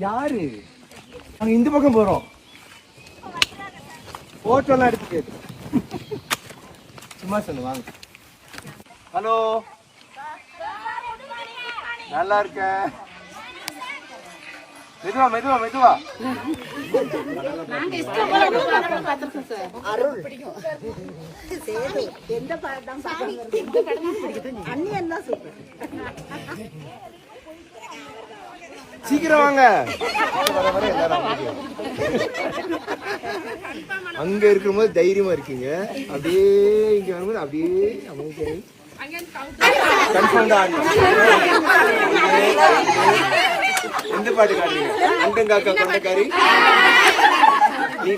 யாரு நாங்க இந்த பக்கம் போறோம். போட்டோ எல்லாம் எடுத்து கேட்டு சும்மா சொல்லு வாங்க. ஹலோ, நல்லா இருக்க. மெதுவா மெதுவா மெதுவா. சீக்கிரம் வாங்க. அங்க இருக்கும்போது தைரியமா இருக்கீங்க, அப்படியே இங்க வரும்போது அப்படியே அமைதியாகி கன்ஃபார்ம் தான். எந்த பாட்டு காட்டுறீங்க? அண்டங்காக்கா கொண்டக்காரி.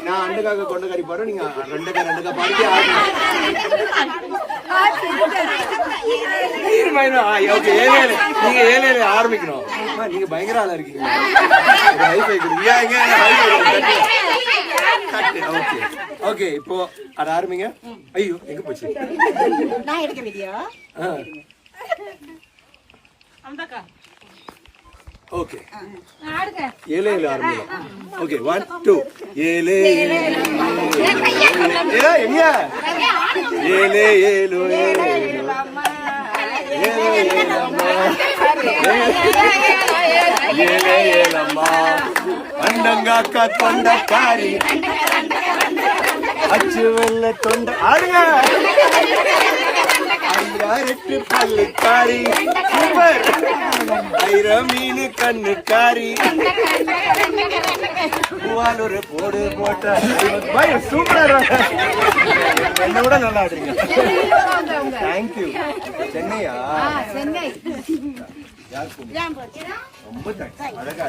நான் அண்டங்காக்கா கொண்டக்காரி பாடுறேன், நீங்க ரெண்டக்கா பாடிட்டு ஆடுங்க. நீங்க 7 ஆரம்பிக்கணும். நீங்க பயங்கர ஆளா இருக்கீங்க. ஓகே, இப்போ அத ஆரம்பிங்க. ஐயோ எங்க போச்சு? நான் எடுக்க வீடியோ. ஓகே, 7 ஆரம்பிக்கலாம். ஓகே, 1 2 7 எங்க 7 அண்டங்காக்கா தொண்டக்காரி அச்சு வெள்ள தொண்ட ஆடுங்க. 8 பல்லுக்காரி சூப்பர். 1000 மீனு கண்ணுக்காரி பூவாலூர் போடு போட்ட சூப்பரா. என்ன கூட நல்லா ஆடுறீங்க. தேங்க்யூ. சென்னையா? சென்னை. ரொம்ப தேங்க்ஸ். அழகா